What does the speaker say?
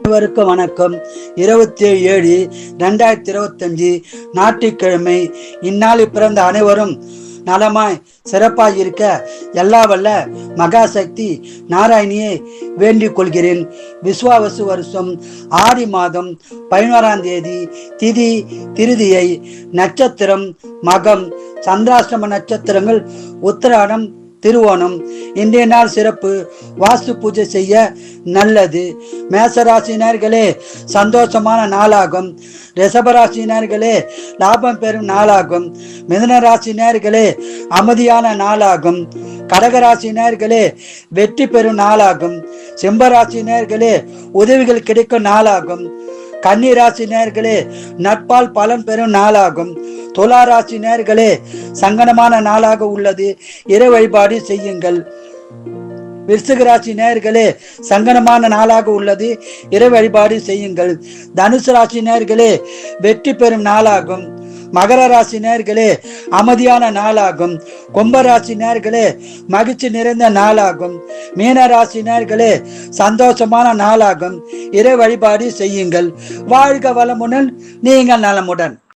அனைவருக்கும் வணக்கம். 27/7/2025 ஞாயிற்றுக்கிழமை. இந்நாளில் பிறந்த அனைவரும் நலமாய் சிறப்பாய் இருக்க எல்லா வல்ல மகாசக்தி நாராயணியை வேண்டிக் கொள்கிறேன். விஸ்வாவசு வருஷம் ஆடி மாதம் 11ஆம் தேதி, திதி திருதியை, நட்சத்திரம் மகம், சந்திராஷ்டம நட்சத்திரங்கள் உத்திராடம், திருவோணம். இன்றைய நாள் சிறப்பு. வாஸ்து பூஜை செய்ய நல்லது. மேசராசினர்களே சந்தோஷமான நாளாகும். ரிஷபராசினர்களே லாபம் பெறும் நாளாகும். மிதுன ராசினர்களே அமைதியான நாளாகும். கடகராசினர்களே வெற்றி பெறும் நாளாகும். சிம்மராசினர்களே உதவிகள் கிடைக்கும் நாளாகும். கன்னிராசி நேர்களே நட்பால் பலன் பெறும் நாளாகும். துளாராசி நேர்களே சங்கடமான நாளாக உள்ளது. இறை வழிபாடு செய்யுங்கள். விருச்சிக ராசி நேர்களே சங்கடமான நாளாக உள்ளது. இறை வழிபாடு செய்யுங்கள். தனுசு ராசி நேர்களே வெற்றி பெறும் நாளாகும். மகர ராசி நேர்களே அமைதியான நாளாகும். கும்பராசி நேர்களே மகிழ்ச்சி நிறைந்த நாளாகும். மீன ராசி நேர்களே சந்தோஷமான நாளாகும். இறை வழிபாடு செய்யுங்கள். வாழ்க வளமுடன், நீங்கள் நலமுடன்.